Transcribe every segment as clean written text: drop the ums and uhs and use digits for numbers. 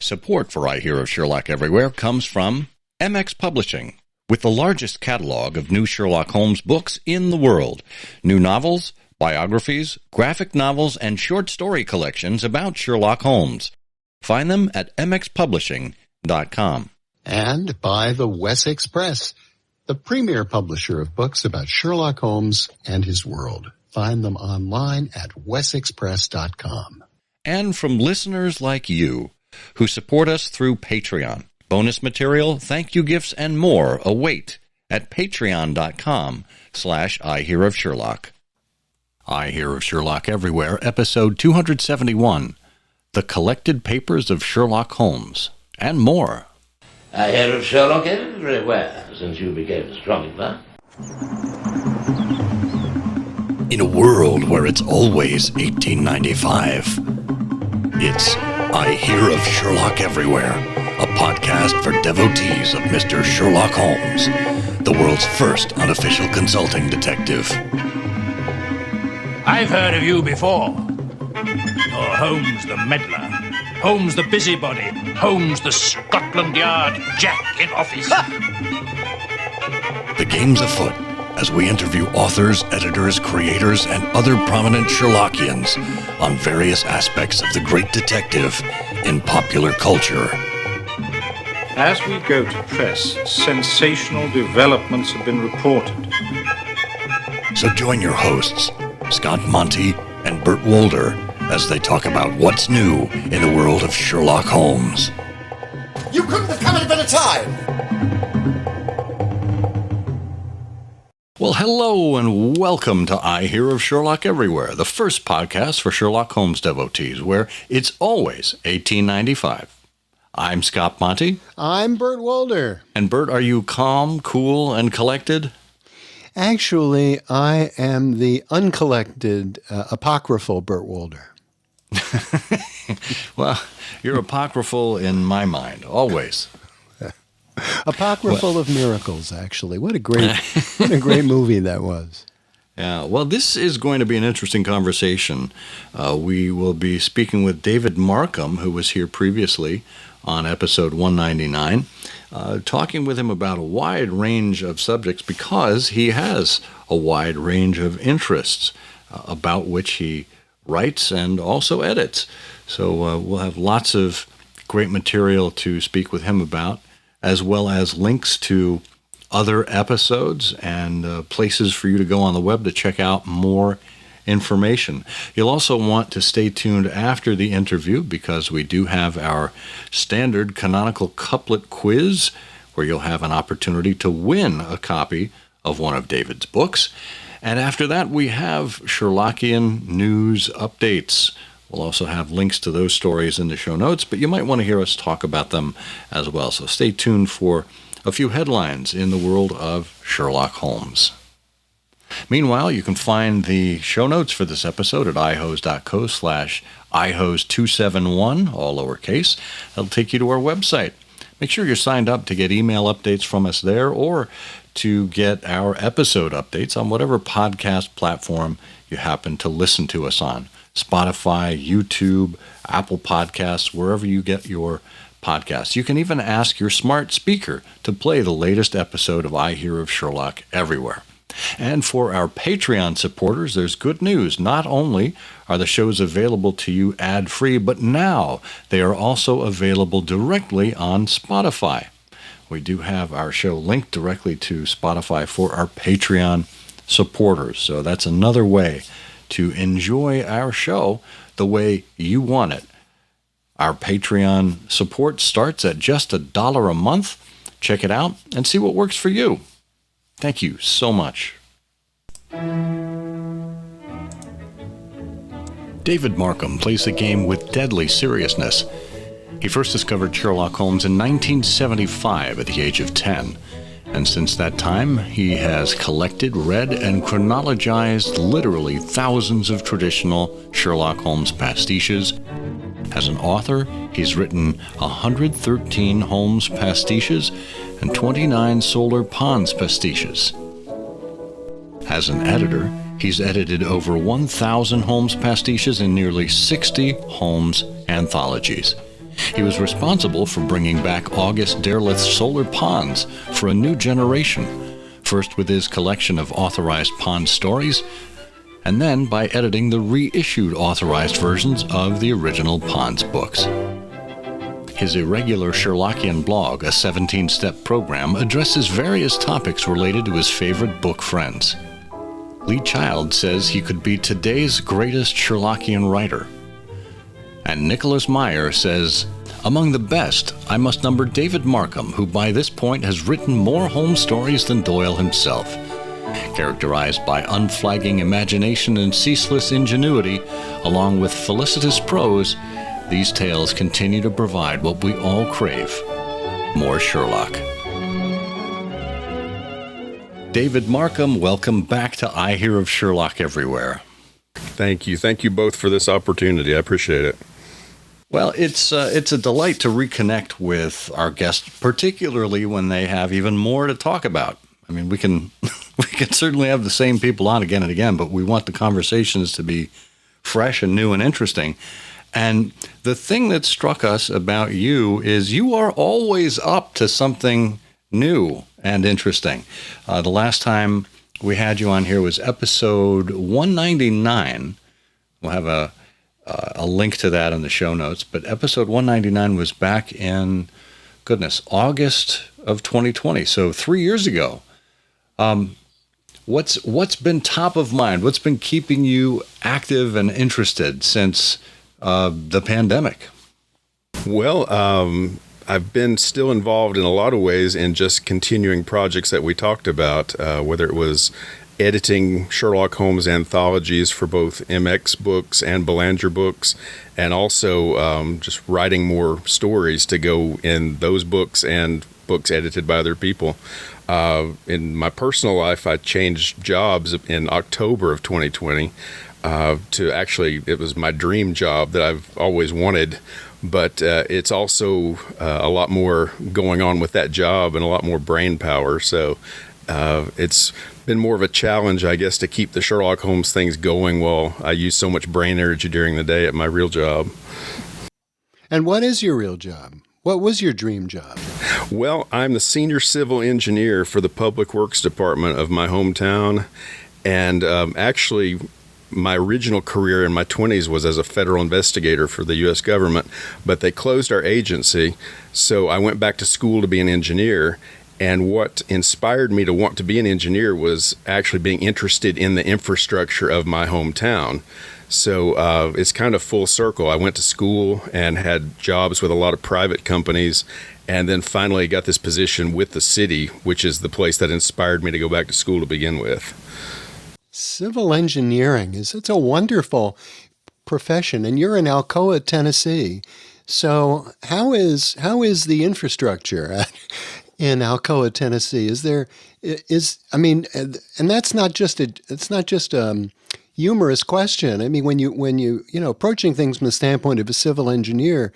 Support for I Hear of Sherlock Everywhere comes from MX Publishing, with the largest catalog of new Sherlock Holmes books in the world. New novels, biographies, graphic novels, and short story collections about Sherlock Holmes. Find them at mxpublishing.com. And by the Wessex Press, the premier publisher of books about Sherlock Holmes and his world. Find them online at wessexpress.com. And from listeners like you, who support us through Patreon. Bonus material, thank you gifts, and more await at patreon.com/I Hear of Sherlock. I Hear of Sherlock Everywhere, episode 271, The Collected Papers of Sherlock Holmes, and more. I hear of Sherlock everywhere since you became strong enough. In a world where it's always 1895, it's I Hear of Sherlock Everywhere, a podcast for devotees of Mr. Sherlock Holmes, the world's first unofficial consulting detective. I've heard of you before. You're Holmes the meddler, Holmes the busybody, Holmes the Scotland Yard Jack in office. The game's afoot as we interview authors, editors, creators, and other prominent Sherlockians on various aspects of the great detective in popular culture. As we go to press, sensational developments have been reported. So join your hosts, Scott Monty and Bert Wolder, as they talk about what's new in the world of Sherlock Holmes. You couldn't have come at a better time! Well, hello and welcome to I Hear of Sherlock Everywhere, the first podcast for Sherlock Holmes devotees, where it's always 1895. I'm Scott Monty. I'm Bert Wolder. And Bert, are you calm, cool, and collected? Actually, I am the uncollected, apocryphal Bert Wolder. Well, you're apocryphal in my mind, always. Apocryphal of Miracles, actually. What a great movie that was. Yeah, well, this is going to be an interesting conversation. We will be speaking with David Marcum, who was here previously on episode 199, talking with him about a wide range of subjects because he has a wide range of interests about which he writes and also edits. So we'll have lots of great material to speak with him about, as well as links to other episodes and places for you to go on the web to check out more information. You'll also want to stay tuned after the interview because we do have our standard Canonical Couplet quiz where you'll have an opportunity to win a copy of one of David's books. And after that, we have Sherlockian news updates. We'll also have links to those stories in the show notes, but you might want to hear us talk about them as well. So stay tuned for a few headlines in the world of Sherlock Holmes. Meanwhile, you can find the show notes for this episode at ihose.co/ihose271, all lowercase. That'll take you to our website. Make sure you're signed up to get email updates from us there or to get our episode updates on whatever podcast platform you happen to listen to us on. Spotify, YouTube, Apple Podcasts, wherever you get your podcasts. You can even ask your smart speaker to play the latest episode of I Hear of Sherlock Everywhere. And for our Patreon supporters, there's good news. Not only are the shows available to you ad-free, but now they are also available directly on Spotify. We do have our show linked directly to Spotify for our Patreon supporters. So that's another way to enjoy our show the way you want it. Our Patreon support starts at just $1 a month. Check it out and see what works for you. Thank you so much. David Marcum plays the game with deadly seriousness. He first discovered Sherlock Holmes in 1975 at the age of 10. And since that time, he has collected, read, and chronologized literally thousands of traditional Sherlock Holmes pastiches. As an author, he's written 113 Holmes pastiches and 29 Solar Pons pastiches. As an editor, he's edited over 1,000 Holmes pastiches and nearly 60 Holmes anthologies. He was responsible for bringing back August Derleth's Solar Pons for a new generation, first with his collection of authorized Pons stories, and then by editing the reissued authorized versions of the original Pons books. His irregular Sherlockian blog, a 17-step program, addresses various topics related to his favorite book friends. Lee Child says he could be today's greatest Sherlockian writer. And Nicholas Meyer says, among the best, I must number David Marcum, who by this point has written more Holmes stories than Doyle himself. Characterized by unflagging imagination and ceaseless ingenuity, along with felicitous prose, these tales continue to provide what we all crave, more Sherlock. David Marcum, welcome back to I Hear of Sherlock Everywhere. Thank you. Thank you both for this opportunity. I appreciate it. Well, it's a delight to reconnect with our guests, particularly when they have even more to talk about. I mean, we can certainly have the same people on again and again, but we want the conversations to be fresh and new and interesting. And the thing that struck us about you is you are always up to something new and interesting. The last time we had you on here was episode 199. We'll have a link to that in the show notes. But episode 199 was back in, August of 2020. So 3 years ago. What's been top of mind? What's been keeping you active and interested since the pandemic? Well, I've been still involved in a lot of ways in just continuing projects that we talked about, whether it was editing Sherlock Holmes anthologies for both MX books and Belanger books, and also just writing more stories to go in those books and books edited by other people. In my personal life, I changed jobs in October of 2020 to actually, it was my dream job that I've always wanted, but it's also a lot more going on with that job and a lot more brain power. So it's been more of a challenge, I guess, to keep the Sherlock Holmes things going while I use so much brain energy during the day at my real job. And what is your real job? What was your dream job? Well, I'm the senior civil engineer for the Public Works Department of my hometown. And actually, my original career in my 20s was as a federal investigator for the U.S. government, but they closed our agency. So I went back to school to be an engineer. And what inspired me to want to be an engineer was actually being interested in the infrastructure of my hometown. So it's kind of full circle. I went to school and had jobs with a lot of private companies, and then finally got this position with the city, which is the place that inspired me to go back to school to begin with. Civil engineering it's a wonderful profession, and you're in Alcoa, Tennessee. So how is the infrastructure in Alcoa, Tennessee? And that's not just a humorous question. I mean, when you approaching things from the standpoint of a civil engineer,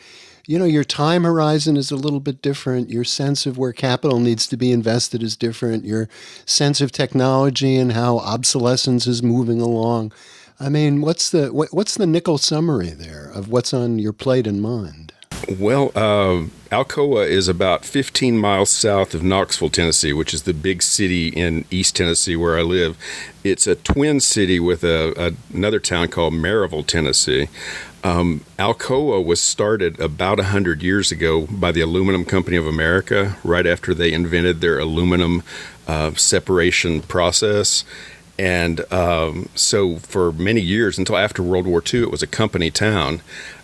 your time horizon is a little bit different. Your sense of where capital needs to be invested is different. Your sense of technology and how obsolescence is moving along. I mean, what's the nickel summary there of what's on your plate and mind? Well, Alcoa is about 15 miles south of Knoxville, Tennessee, which is the big city in East Tennessee where I live. It's a twin city with another town called Maryville, Tennessee. Alcoa was started about 100 years ago by the Aluminum Company of America, right after they invented their aluminum separation process. And so for many years, until after World War II, it was a company town.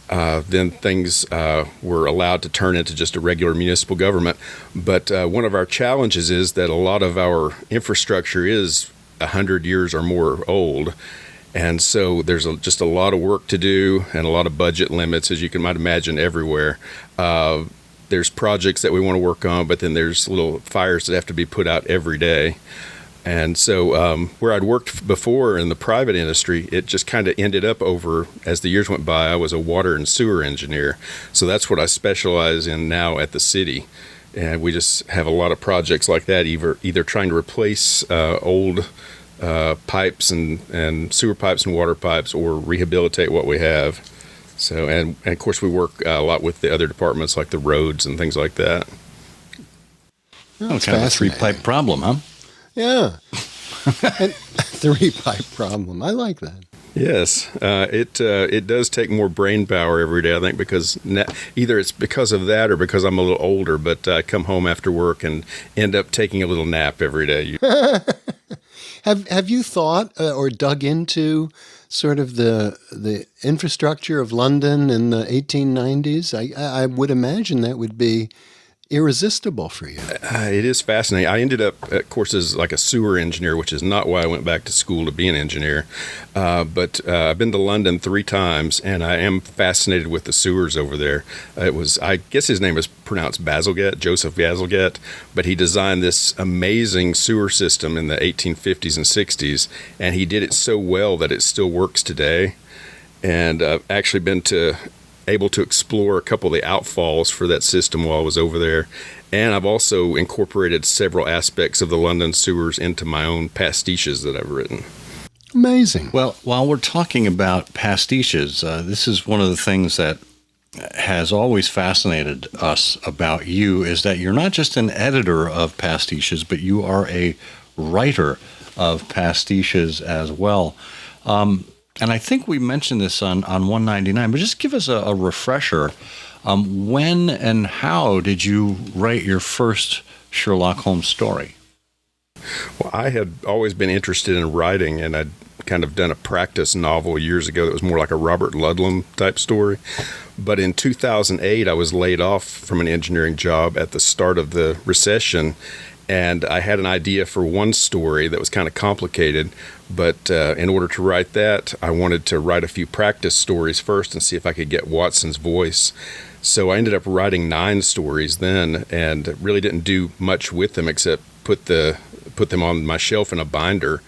Then things were allowed to turn into just a regular municipal government. But one of our challenges is that a lot of our infrastructure is 100 years or more old. And so there's just a lot of work to do and a lot of budget limits, as you might imagine, everywhere. There's projects that we want to work on, but then there's little fires that have to be put out every day. And so where I'd worked before in the private industry, it just kind of ended up as the years went by, I was a water and sewer engineer. So that's what I specialize in now at the city. And we just have a lot of projects like that, either trying to replace old pipes and sewer pipes and water pipes, or rehabilitate what we have. So, and of course, we work a lot with the other departments like the roads and things like that. Oh, kind of a three-pipe problem, huh? Yeah. And three-pipe problem. I like that. Yes, it does take more brain power every day, I think, because either it's because of that or because I'm a little older, but I come home after work and end up taking a little nap every day. Have you thought or dug into sort of the infrastructure of London in the 1890s? I would imagine that would be irresistible for you. It is fascinating. I ended up, of course, as like a sewer engineer, which is not why I went back to school to be an engineer. But I've been to London 3 times, and I am fascinated with the sewers over there. It was, I guess his name is pronounced Bazalgette, Joseph Bazalgette, but he designed this amazing sewer system in the 1850s and 60s, and he did it so well that it still works today. And I've actually been able to explore a couple of the outfalls for that system while I was over there. And I've also incorporated several aspects of the London sewers into my own pastiches that I've written. Amazing. Well, while we're talking about pastiches, this is one of the things that has always fascinated us about you, is that you're not just an editor of pastiches, but you are a writer of pastiches as well. And I think we mentioned this on 199, but just give us a refresher. When and how did you write your first Sherlock Holmes story? Well, I had always been interested in writing, and I'd kind of done a practice novel years ago that was more like a Robert Ludlum type story. But in 2008, I was laid off from an engineering job at the start of the recession, and I had an idea for one story that was kind of complicated, but in order to write that, I wanted to write a few practice stories first and see if I could get Watson's voice. So I ended up writing 9 stories then, and really didn't do much with them except put them on my shelf in a binder.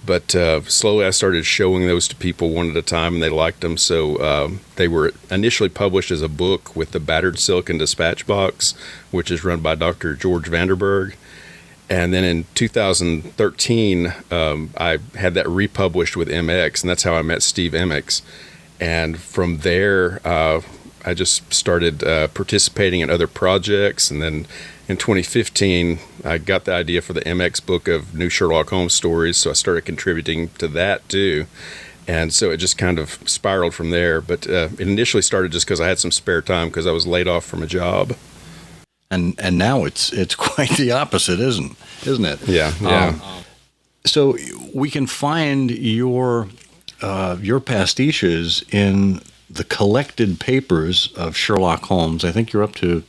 But slowly I started showing those to people one at a time, and they liked them. So they were initially published as a book with the Battered Silicon Dispatch Box, which is run by Dr. George Vanderberg. And then in 2013, I had that republished with MX, and that's how I met Steve MX. And from there, I just started participating in other projects. And then in 2015, I got the idea for the MX book of new Sherlock Holmes stories, so I started contributing to that too. And so it just kind of spiraled from there. But it initially started just because I had some spare time because I was laid off from a job. And now it's quite the opposite, isn't it? Yeah. So we can find your pastiches in the collected papers of Sherlock Holmes. I think you're up to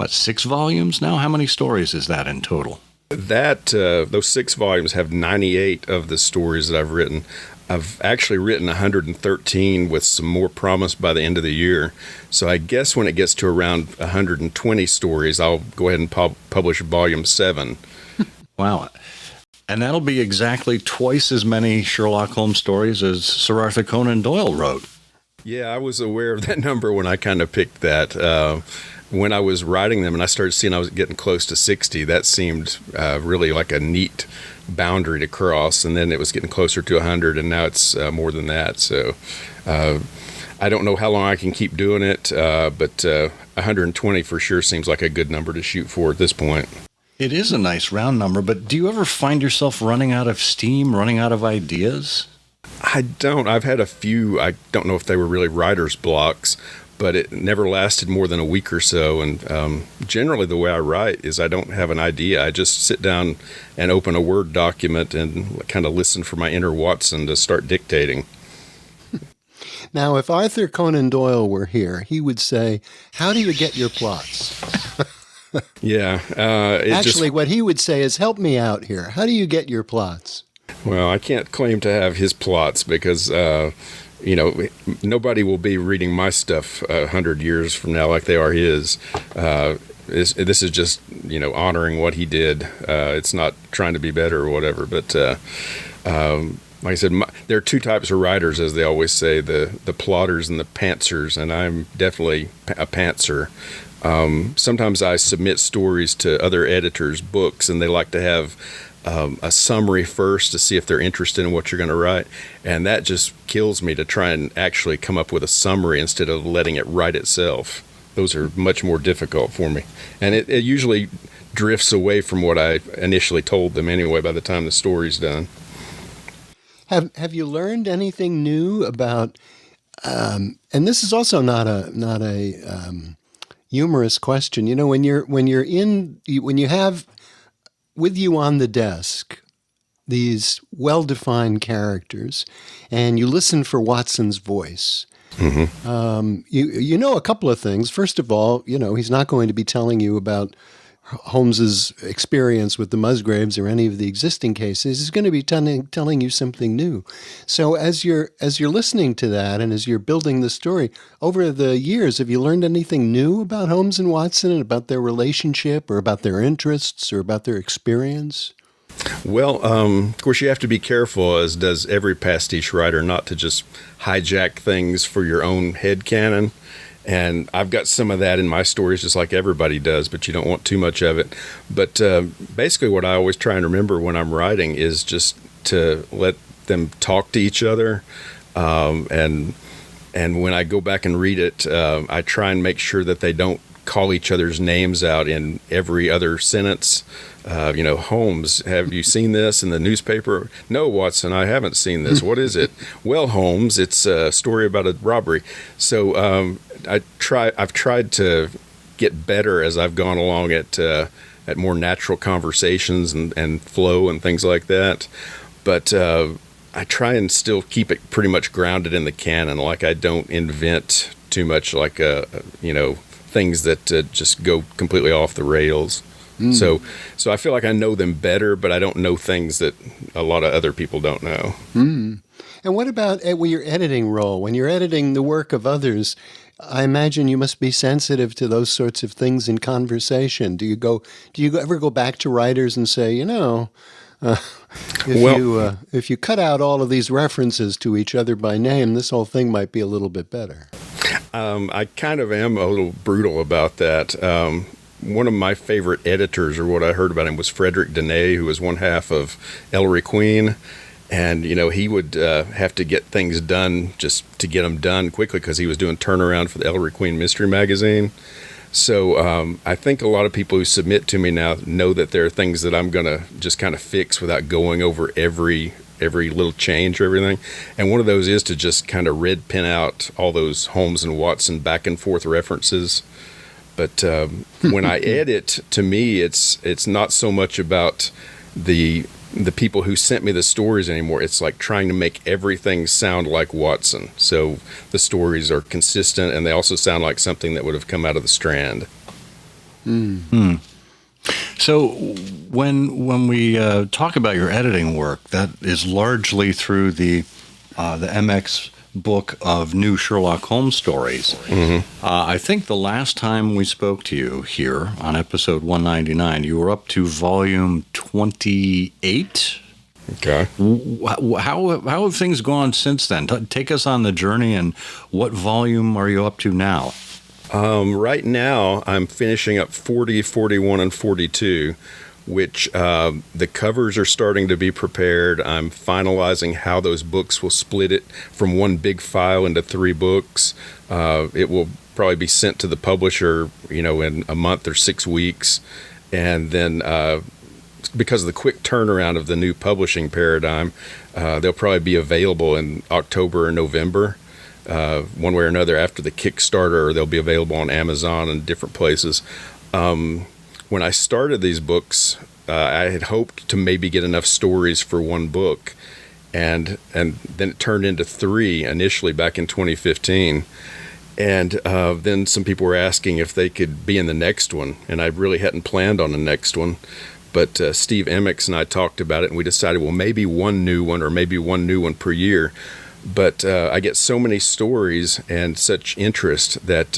6 volumes now? How many stories is that in total? Those 6 volumes have 98 of the stories that I've written. I've actually written 113 with some more promised by the end of the year. So I guess when it gets to around 120 stories, I'll go ahead and publish volume 7. Wow. And that'll be exactly twice as many Sherlock Holmes stories as Sir Arthur Conan Doyle wrote. Yeah, I was aware of that number when I kind of picked that. When I was writing them and I started seeing I was getting close to 60, that seemed really like a neat boundary to cross. And then it was getting closer to 100, and now it's more than that. So I don't know how long I can keep doing it, but 120 for sure seems like a good number to shoot for at this point. It is a nice round number, but do you ever find yourself running out of steam, running out of ideas? I don't. I've had a few. I don't know if they were really writer's blocks, but it never lasted more than a week or so. And generally the way I write is I don't have an idea. I just sit down and open a Word document and kind of listen for my inner Watson to start dictating. Now, if Arthur Conan Doyle were here, he would say, how do you get your plots? Yeah. Actually, what he would say is, help me out here. How do you get your plots? Well, I can't claim to have his plots because nobody will be reading my stuff 100 years from now like they are his. This is just, honoring what he did. It's not trying to be better or whatever. But like I said, there are 2 types of writers, as they always say, the plotters and the pantsers, and I'm definitely a pantser. Sometimes I submit stories to other editors' books, and they like to have a summary first to see if they're interested in what you're going to write. And that just kills me to try and actually come up with a summary instead of letting it write itself. Those are much more difficult for me. And it usually drifts away from what I initially told them anyway by the time the story's done. Have you learned anything new about, and this is also not a humorous question. You know, when you have with you on the desk these well-defined characters, and you listen for Watson's voice. Mm-hmm. You know a couple of things. First of all, you know he's not going to be telling you about Holmes's experience with the Musgraves or any of the existing cases. He's going to be telling you something new. So as you're listening to that and as you're building the story over the years, have you learned anything new about Holmes and Watson and about their relationship or about their interests or about their experience? Well, of course, you have to be careful, as does every pastiche writer, not to just hijack things for your own headcanon. And I've got some of that in my stories, just like everybody does, but you don't want too much of it. But basically what I always try and remember when I'm writing is just to let them talk to each other. And when I go back and read it, I try and make sure that they don't call each other's names out in every other sentence. Holmes, have you seen this in the newspaper? No, Watson, I haven't seen this. What is it? Well, Holmes, it's a story about a robbery. So I've tried to get better as I've gone along at more natural conversations and flow and things like that. But I try and still keep it pretty much grounded in the canon. Like I don't invent too much, like things that just go completely off the rails. So I feel like I know them better, but I don't know things that a lot of other people don't know. And what about your editing role? When you're editing the work of others, I imagine you must be sensitive to those sorts of things in conversation. Do you ever go back to writers and say, if you cut out all of these references to each other by name, this whole thing might be a little bit better? I kind of am a little brutal about that. One of my favorite editors, or what I heard about him, was Frederick Dene, who was one half of Ellery Queen. And, he would have to get things done just to get them done quickly because he was doing turnaround for the Ellery Queen Mystery Magazine. So I think a lot of people who submit to me now know that there are things that I'm going to just kind of fix without going over every little change or everything. And one of those is to just kind of red pen out all those Holmes and Watson back and forth references. But when I edit, to me, it's not so much about the people who sent me the stories anymore. It's like trying to make everything sound like Watson. So the stories are consistent, and they also sound like something that would have come out of the Strand. So when we talk about your editing work, that is largely through the MX book of new Sherlock Holmes stories. I think the last time we spoke to you here on episode 199, you were up to volume 28. Okay. How have things gone since then? Take us on the journey, and what volume are you up to now? Right now, I'm finishing up 40, 41, and 42, which the covers are starting to be prepared. I'm finalizing how those books will split it from one big file into 3 books. It will probably be sent to the publisher, in a month or 6 weeks. And then because of the quick turnaround of the new publishing paradigm, they'll probably be available in October or November. One way or another after the Kickstarter, or they'll be available on Amazon and different places. When I started these books, I had hoped to maybe get enough stories for one book, and then it turned into 3 initially back in 2015. And then some people were asking if they could be in the next one, and I really hadn't planned on the next one. But Steve Emmix and I talked about it, and we decided, well, maybe one new one or maybe one new one per year. But I get so many stories and such interest that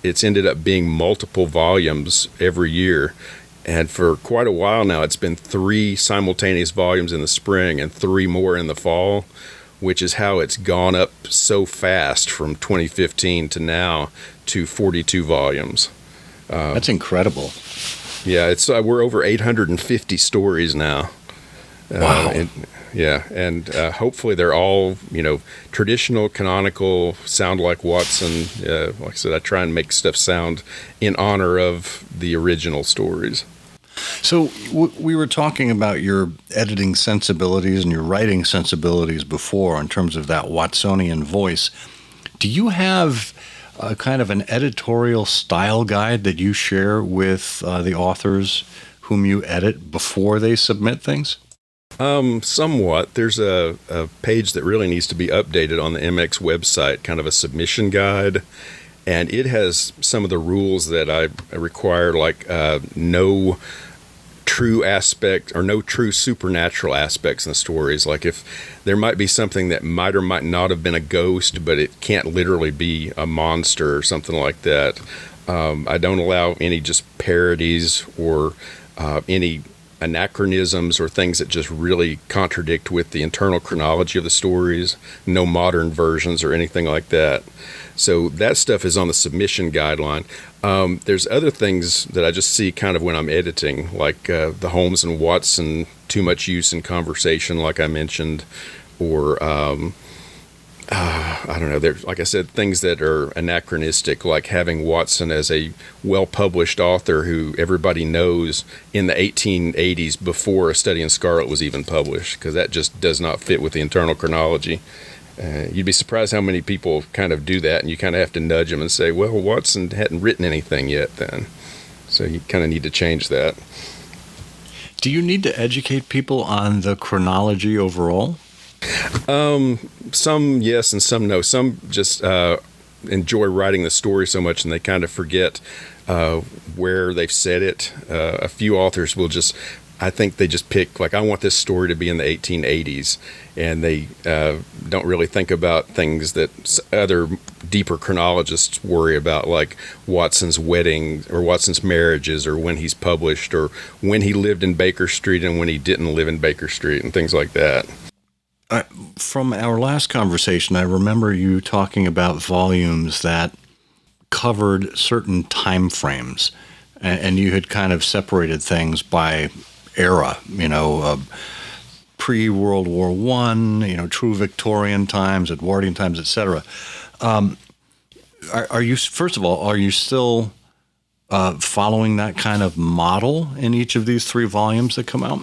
it's ended up being multiple volumes every year. And for quite a while now, it's been 3 simultaneous volumes in the spring and 3 more in the fall, which is how it's gone up so fast from 2015 to now to 42 volumes. That's incredible. Yeah, it's we're over 850 stories now. Wow. And hopefully they're all, traditional, canonical, sound like Watson. Like I said, I try and make stuff sound in honor of the original stories. So we were talking about your editing sensibilities and your writing sensibilities before in terms of that Watsonian voice. Do you have a kind of an editorial style guide that you share with the authors whom you edit before they submit things? Somewhat. There's a page that really needs to be updated on the MX website, kind of a submission guide, and it has some of the rules that I require, like no true aspect or no true supernatural aspects in the stories. Like if there might be something that might or might not have been a ghost, but it can't literally be a monster or something like that. I don't allow any just parodies or any anachronisms or things that just really contradict with the internal chronology of the stories. No modern versions or anything like that. So that stuff is on the submission guideline. There's other things that I just see kind of when I'm editing, like the Holmes and Watson too much use in conversation, like I mentioned, or I don't know. There's, like I said, things that are anachronistic, like having Watson as a well-published author who everybody knows in the 1880s before A Study in Scarlet was even published, because that just does not fit with the internal chronology. You'd be surprised how many people kind of do that, and you kind of have to nudge them and say, well, Watson hadn't written anything yet then. So you kind of need to change that. Do you need to educate people on the chronology overall? Some yes and some no. Some just enjoy writing the story so much and they kind of forget where they've said it. A few authors will just, I think they just pick, like, I want this story to be in the 1880s, and they don't really think about things that other deeper chronologists worry about, like Watson's wedding or Watson's marriages, or when he's published, or when he lived in Baker Street and when he didn't live in Baker Street, and things like that. From our last conversation, I remember you talking about volumes that covered certain time frames, and you had kind of separated things by era, pre-World War I, true Victorian times, Edwardian times, etc. Are you, first of all, are you still following that kind of model in each of these three volumes that come out?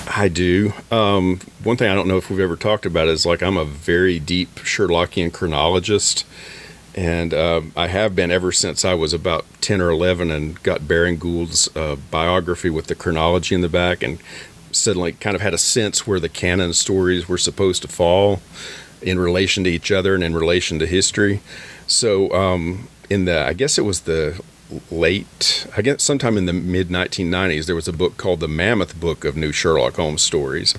I do. One thing I don't know if we've ever talked about is, like, I'm a very deep Sherlockian chronologist, and I have been ever since I was about 10 or 11 and got Baring Gould's biography with the chronology in the back, and suddenly kind of had a sense where the canon stories were supposed to fall in relation to each other and in relation to history. So I guess it was sometime in the mid-1990s, there was a book called The Mammoth Book of New Sherlock Holmes Stories,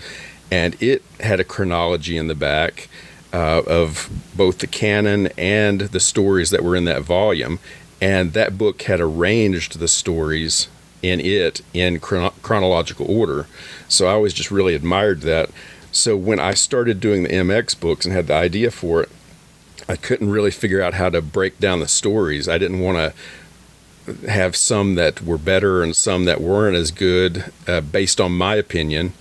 and it had a chronology in the back of both the canon and the stories that were in that volume, and that book had arranged the stories in chronological order. So I always just really admired that. So when I started doing the MX books and had the idea for it, I couldn't really figure out how to break down the stories. I didn't want to have some that were better and some that weren't as good based on my opinion,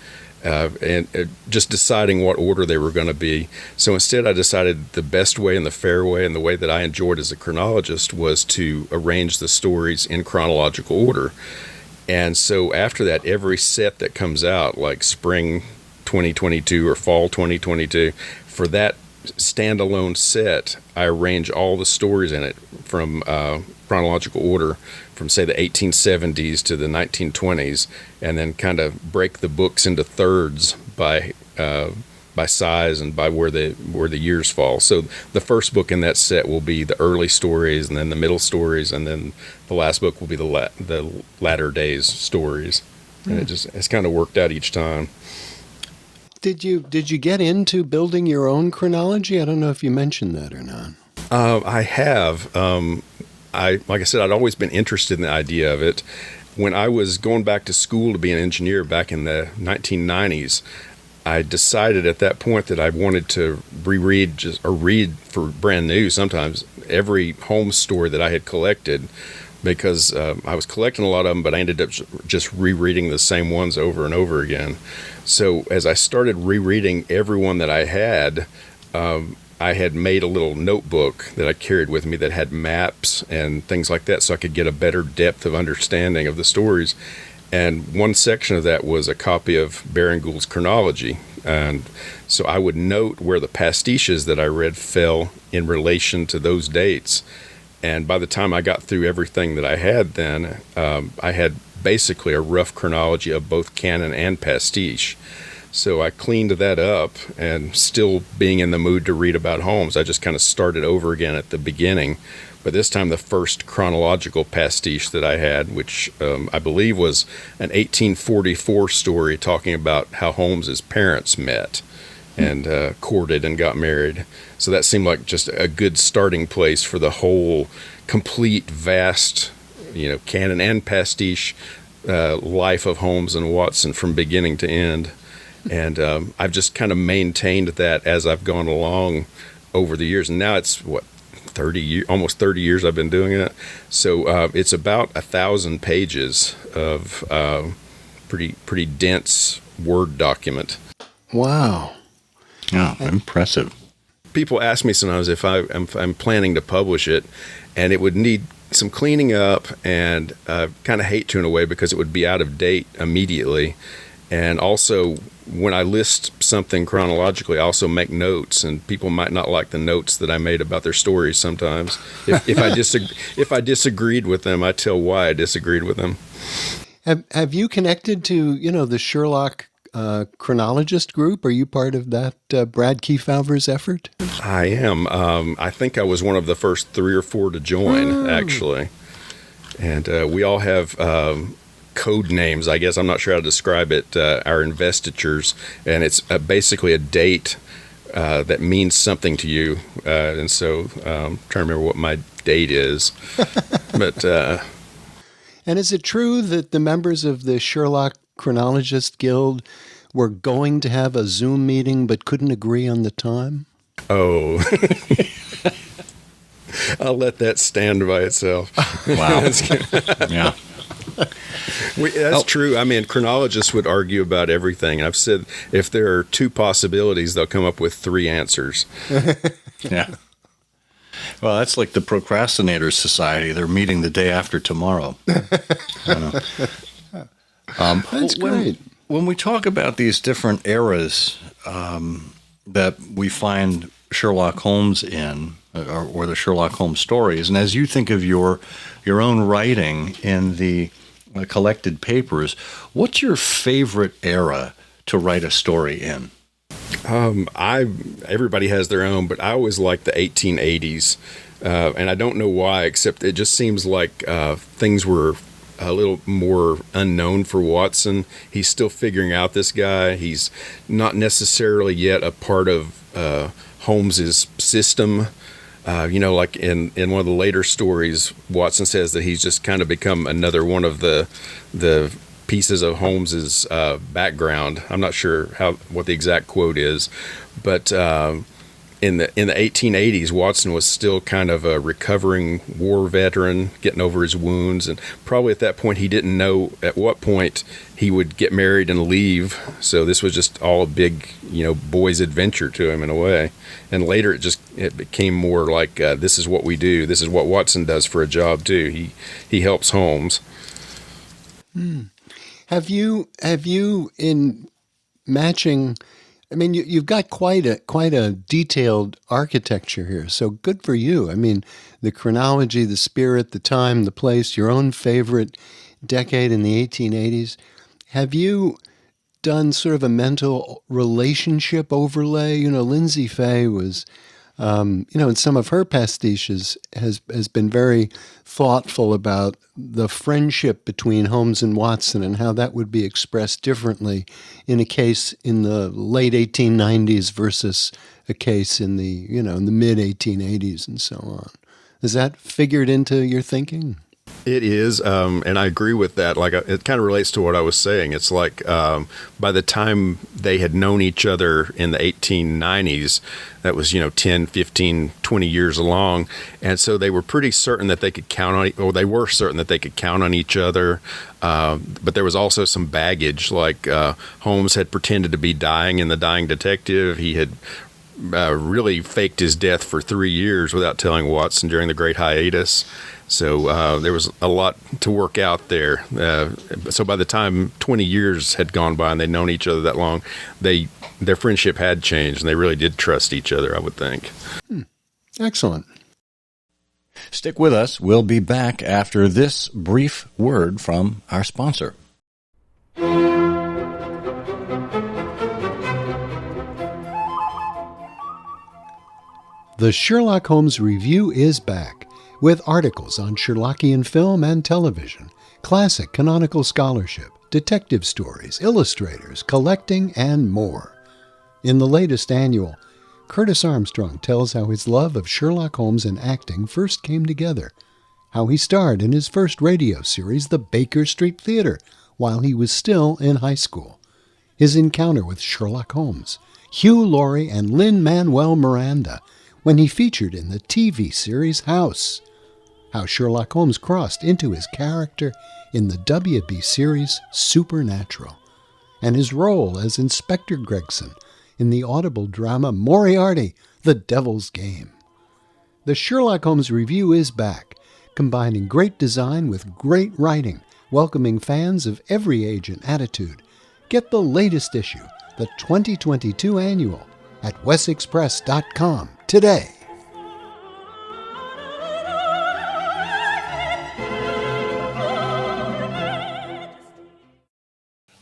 and just deciding what order they were going to be. So instead I decided the best way and the fair way and the way that I enjoyed as a chronologist was to arrange the stories in chronological order. And so after that, every set that comes out, like spring 2022 or fall 2022, for that standalone set, I arrange all the stories in it from chronological order, from say the 1870s to the 1920s, and then kind of break the books into thirds by size and by where the years fall. So the first book in that set will be the early stories, and then the middle stories, and then the last book will be the latter days stories. And it's kind of worked out each time. Did you get into building your own chronology? I don't know if you mentioned that or not. I have. Like I said, I'd always been interested in the idea of it. When I was going back to school to be an engineer back in the 1990s, I decided at that point that I wanted to read for brand new sometimes every Holmes story that I had collected, because I was collecting a lot of them, but I ended up just rereading the same ones over and over again. So as I started rereading every one that I had made a little notebook that I carried with me that had maps and things like that, so I could get a better depth of understanding of the stories. And one section of that was a copy of Baring Gould's chronology. And so I would note where the pastiches that I read fell in relation to those dates. And by the time I got through everything that I had then, I had basically a rough chronology of both canon and pastiche. So I cleaned that up, and still being in the mood to read about Holmes, I just kind of started over again at the beginning. But this time the first chronological pastiche that I had, which I believe was an 1844 story talking about how Holmes's parents met and courted and got married. So that seemed like just a good starting place for the whole complete, vast, canon and pastiche life of Holmes and Watson from beginning to end. And I've just kind of maintained that as I've gone along over the years. And now it's, almost 30 years I've been doing it. So it's about 1,000 pages of pretty dense Word document. Wow. Yeah, impressive. People ask me sometimes if I'm planning to publish it, and it would need some cleaning up, and kind of hate to in a way because it would be out of date immediately. And also, when I list something chronologically, I also make notes, and people might not like the notes that I made about their stories sometimes. If I disagreed with them, I tell why I disagreed with them. Have you connected to, the Sherlock chronologist group? Are you part of that Brad Kefauver's effort? I am. I think I was one of the first 3 or 4 to join, actually. And we all have code names, I guess. I'm not sure how to describe it. Our investitures, and it's basically a date that means something to you. And so I'm trying to remember what my date is. But and is it true that the members of the Sherlock Chronologist Guild were going to have a Zoom meeting but couldn't agree on the time? Oh. I'll let that stand by itself. Wow. Yeah. That's true. I mean, chronologists would argue about everything. I've said if there are 2 possibilities, they'll come up with 3 answers. Yeah. Well, that's like the Procrastinators Society. They're meeting the day after tomorrow. That's great. When we talk about these different eras that we find Sherlock Holmes in, or the Sherlock Holmes stories, and as you think of your own writing in the collected papers, what's your favorite era to write a story in? Everybody has their own, but I always like the 1880s, and I don't know why, except it just seems like things were a little more unknown for Watson. He's still figuring out this guy. He's not necessarily yet a part of Holmes's system. Like in one of the later stories, Watson says that he's just kind of become another one of the pieces of Holmes's background. I'm not sure what the exact quote is, but in the 1880s, Watson was still kind of a recovering war veteran, getting over his wounds, and probably at that point he didn't know at what point he would get married and leave. So this was just all a big, boy's adventure to him in a way. And later it became more like this is what we do. This is what Watson does for a job too. He helps Holmes. Have you in matching? I mean, you've got quite a detailed architecture here. So good for you. I mean, the chronology, the spirit, the time, the place, your own favorite decade in the 1880s. Have you done sort of a mental relationship overlay? Lindsay Fay was, in some of her pastiches has been very thoughtful about the friendship between Holmes and Watson and how that would be expressed differently in a case in the late 1890s versus a case in the, in the mid 1880s and so on. Has that figured into your thinking? It is, and I agree with that. Like, it kind of relates to what I was saying. It's like by the time they had known each other in the 1890s, that was, 10, 15, 20 years along. And so they were pretty certain that they could count on, or they were certain that they could count on each other. But there was also some baggage, like Holmes had pretended to be dying in The Dying Detective. He had really faked his death for 3 years without telling Watson during the Great Hiatus. So there was a lot to work out there. So by the time 20 years had gone by and they'd known each other that long, their friendship had changed, and they really did trust each other, I would think. Excellent. Stick with us. We'll be back after this brief word from our sponsor. The Sherlock Holmes Review is back, with articles on Sherlockian film and television, classic canonical scholarship, detective stories, illustrators, collecting, and more. In the latest annual, Curtis Armstrong tells how his love of Sherlock Holmes and acting first came together, how he starred in his first radio series, The Baker Street Theater, while he was still in high school, his encounter with Sherlock Holmes, Hugh Laurie, and Lin-Manuel Miranda, when he featured in the TV series House, how Sherlock Holmes crossed into his character in the WB series Supernatural, and his role as Inspector Gregson in the audible drama Moriarty, The Devil's Game. The Sherlock Holmes Review is back, combining great design with great writing, welcoming fans of every age and attitude. Get the latest issue, the 2022 annual, at wesexpress.com today.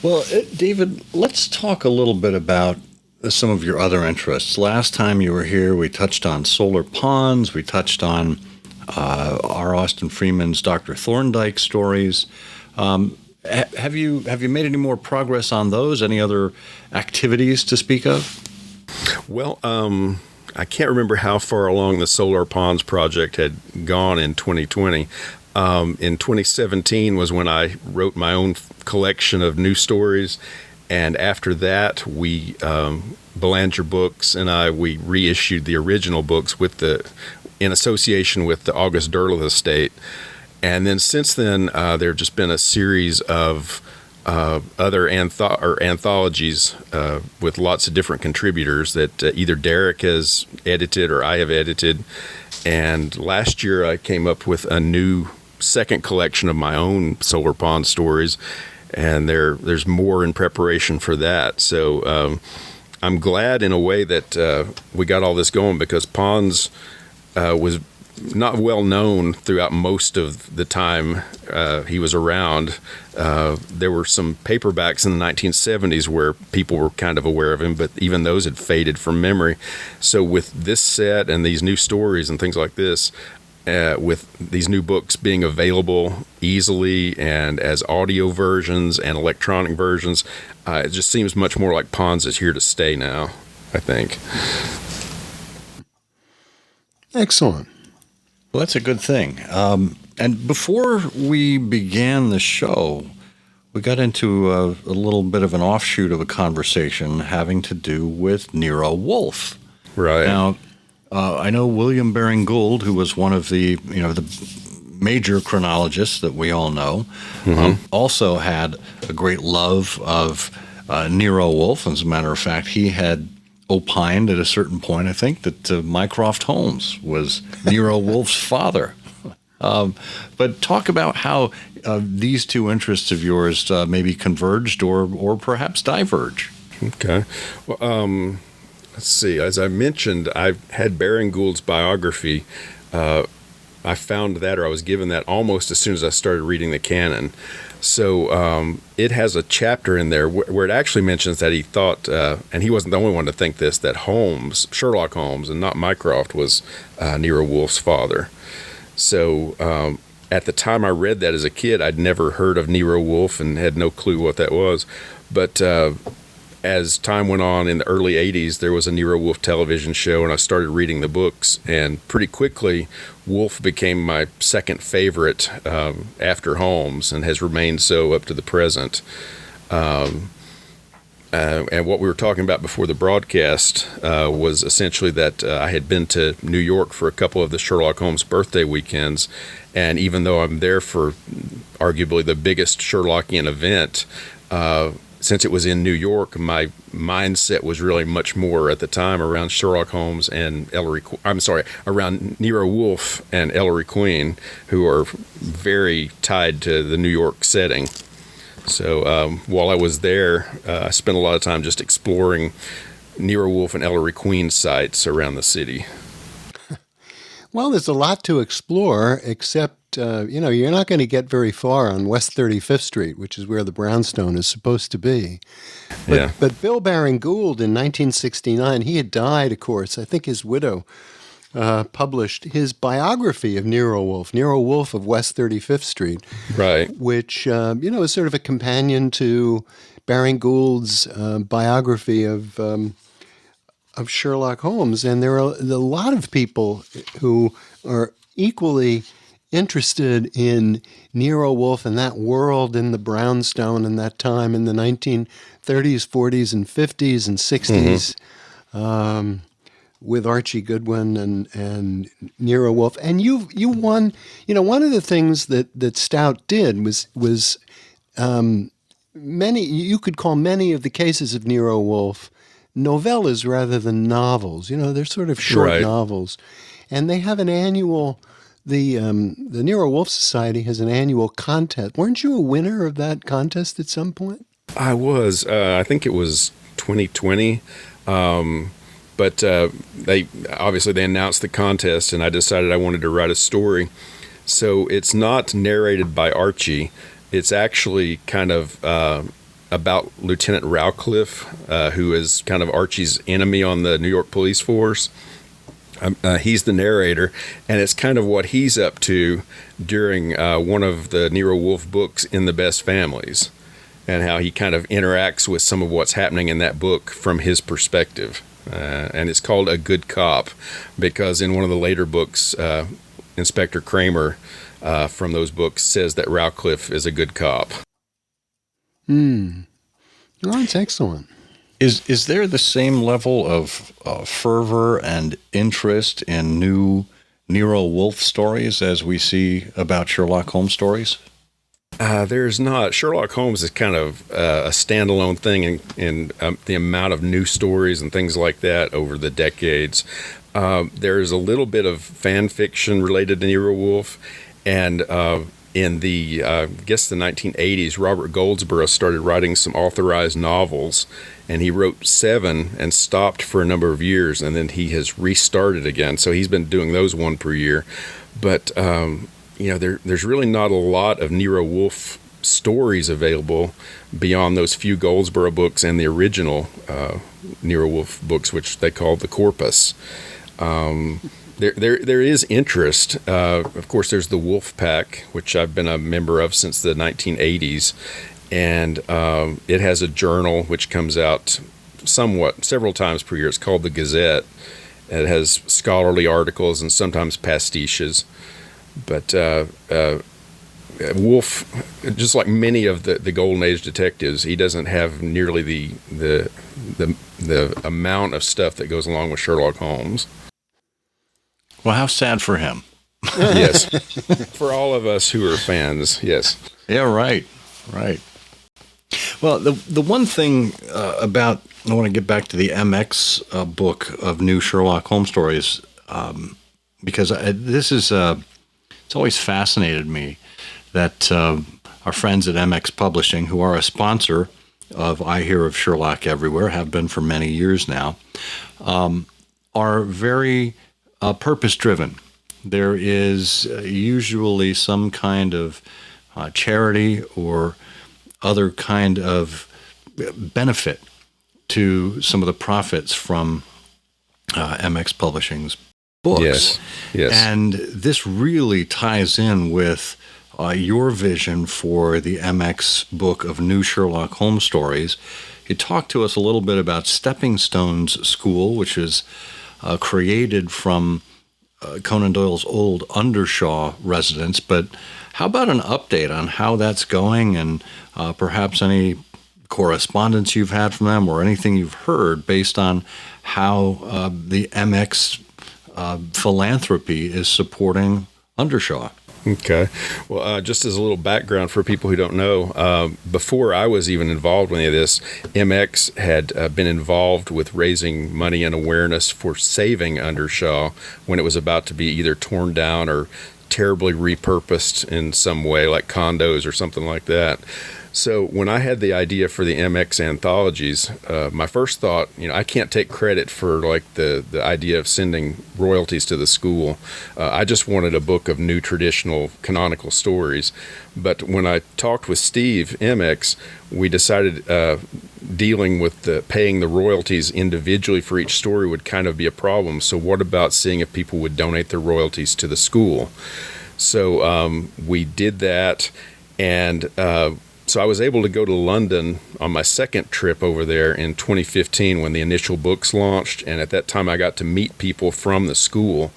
Well, David, let's talk a little bit about some of your other interests. Last time you were here, we touched on solar ponds. We touched on R. Austin Freeman's Dr. Thorndike stories. Have you made any more progress on those? Any other activities to speak of? Well, I can't remember how far along the Solar Ponds project had gone in 2020. In 2017 was when I wrote my own collection of new stories, and after that, Belanger Books and we reissued the original books in association with the August Derleth estate. And then since then, there have just been a series of other anthologies with lots of different contributors that either Derek has edited or I have edited. And last year, I came up with a new second collection of my own Solar Pond stories, and there's more in preparation for that. So I'm glad in a way that we got all this going, because Pons was not well known throughout most of the time he was around. There were some paperbacks in the 1970s where people were kind of aware of him, but even those had faded from memory. So with this set and these new stories and things like this, with these new books being available easily and as audio versions and electronic versions, it just seems much more like Pons is here to stay now, I think. Excellent. Well, that's a good thing. And before we began the show, we got into a little bit of an offshoot of a conversation having to do with Nero Wolfe. Right. Now, I know William Baring Gould, who was one of the major chronologists that we all know, also had a great love of Nero Wolfe. As a matter of fact, he had opined at a certain point, I think, that Mycroft Holmes was Nero Wolfe's father. But talk about how these two interests of yours maybe converged or perhaps diverge. Okay. Well, let's see. As I mentioned, I had Baring Gould's biography. I found that, or I was given that almost as soon as I started reading the canon. So it has a chapter in there where it actually mentions that he thought, and he wasn't the only one to think this, that Sherlock Holmes, and not Mycroft, was Nero Wolfe's father. So at the time I read that as a kid, I'd never heard of Nero Wolfe and had no clue what that was. But as time went on in the early 80s, there was a Nero Wolfe television show, and I started reading the books. And pretty quickly, Wolfe became my second favorite after Holmes, and has remained so up to the present. And what we were talking about before the broadcast was essentially that I had been to New York for a couple of the Sherlock Holmes birthday weekends. And even though I'm there for arguably the biggest Sherlockian event, since it was in New York, my mindset was really much more at the time around Sherlock Holmes and around Nero Wolfe and Ellery Queen, who are very tied to the New York setting. So while I was there, I spent a lot of time just exploring Nero Wolfe and Ellery Queen sites around the city. Well, there's a lot to explore, except, you're not going to get very far on West 35th Street, which is where the brownstone is supposed to be. But Bill Baring Gould in 1969, he had died, of course. I think his widow published his biography of Nero Wolfe of West 35th Street. Right. Which, is sort of a companion to Baring Gould's biography of Sherlock Holmes. And there are a lot of people who are equally interested in Nero Wolfe and that world in the brownstone in that time in the 1930s, 40s, and 50s and 60s. Mm-hmm. With Archie Goodwin and Nero Wolfe. And you won, one of the things that Stout did was you could call many of the cases of Nero Wolfe novellas rather than novels. They're sort of short novels. And they have an annual, the Nero Wolfe Society has an annual contest. Weren't you a winner of that contest at some point? I was. I think it was 2020. But they announced the contest, and I decided I wanted to write a story. So it's not narrated by Archie. It's actually kind of about Lieutenant Rowcliffe, who is kind of Archie's enemy on the New York police force. He's the narrator, and it's kind of what he's up to during one of the Nero Wolfe books, In the Best Families, and how he kind of interacts with some of what's happening in that book from his perspective. And it's called A Good Cop because in one of the later books, Inspector Kramer from those books says that Rowcliffe is a good cop. Well, that's excellent. Is there the same level of fervor and interest in new Nero Wolfe stories as we see about Sherlock Holmes stories? There's not. Sherlock Holmes is kind of a standalone thing in the amount of new stories and things like that over the decades. There's a little bit of fan fiction related to Nero Wolfe, and in the 1980s, Robert Goldsborough started writing some authorized novels, and he wrote 7 and stopped for a number of years, and then he has restarted again. So he's been doing those one per year, but there's really not a lot of Nero Wolfe stories available beyond those few Goldsborough books and the original Nero Wolfe books, which they call the corpus. There is interest. Of course, there's the Wolfe Pack, which I've been a member of since the 1980s, and it has a journal which comes out several times per year. It's called the Gazette. It has scholarly articles and sometimes pastiches. But Wolfe, just like many of the Golden Age detectives, he doesn't have nearly the amount of stuff that goes along with Sherlock Holmes. Well, how sad for him. Yes, for all of us who are fans. Yes. Yeah. Right. Well, the one thing I want to get back to the MX book of new Sherlock Holmes stories, because this is. It's always fascinated me that our friends at MX Publishing, who are a sponsor of I Hear of Sherlock Everywhere, have been for many years now, are very purpose-driven. There is usually some kind of charity or other kind of benefit to some of the profits from MX Publishing's books. Yes. And this really ties in with your vision for the MX book of new Sherlock Holmes stories. you talked to us a little bit about Stepping Stones School, which is created from Conan Doyle's old Undershaw residence. But how about an update on how that's going, and perhaps any correspondence you've had from them or anything you've heard based on how the MX philanthropy is supporting Undershaw? Okay. Well, just as a little background for people who don't know, before I was even involved with any of this, MX had been involved with raising money and awareness for saving Undershaw when it was about to be either torn down or terribly repurposed in some way, like condos or something like that. So when I had the idea for the MX anthologies, my first thought, I can't take credit for like the idea of sending royalties to the school. I just wanted a book of new traditional canonical stories. But when I talked with Steve MX, we decided dealing with paying the royalties individually for each story would kind of be a problem. So what about seeing if people would donate their royalties to the school? So we did that, and so I was able to go to London on my second trip over there in 2015 when the initial books launched, and at that time I got to meet people from the school.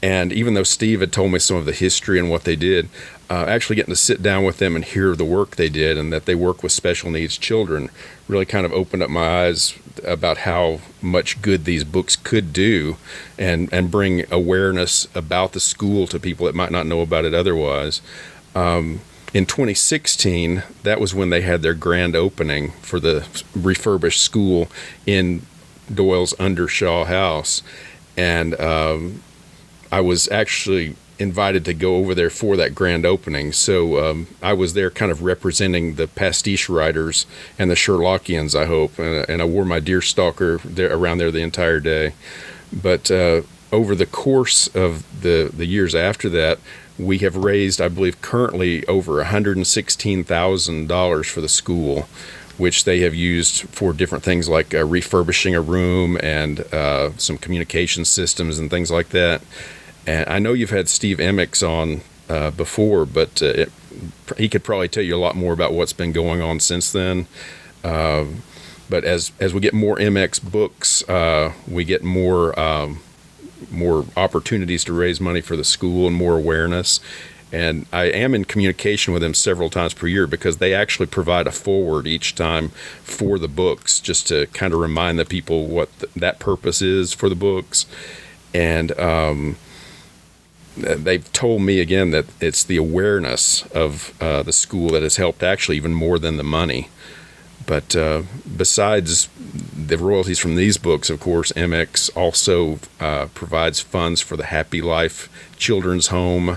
And even though Steve had told me some of the history and what they did, actually getting to sit down with them and hear the work they did and that they work with special needs children really kind of opened up my eyes about how much good these books could do and bring awareness about the school to people that might not know about it otherwise. In 2016, that was when they had their grand opening for the refurbished school in Doyle's Undershaw house. And I was actually invited to go over there for that grand opening. So I was there kind of representing the pastiche writers and the Sherlockians, I hope. And I wore my deerstalker around there the entire day. But over the course of the years after that, we have raised, I believe, currently over $116,000 for the school, which they have used for different things like refurbishing a room and some communication systems and things like that. And I know you've had Steve Emmix on before, but he could probably tell you a lot more about what's been going on since then. But as we get more MX books, we get more opportunities to raise money for the school and more awareness. And I am in communication with them several times per year because they actually provide a foreword each time for the books, just to kind of remind the people what that purpose is for the books. And they've told me again that it's the awareness of the school that has helped actually even more than the money. But besides the royalties from these books, of course, MX also provides funds for the Happy Life Children's Home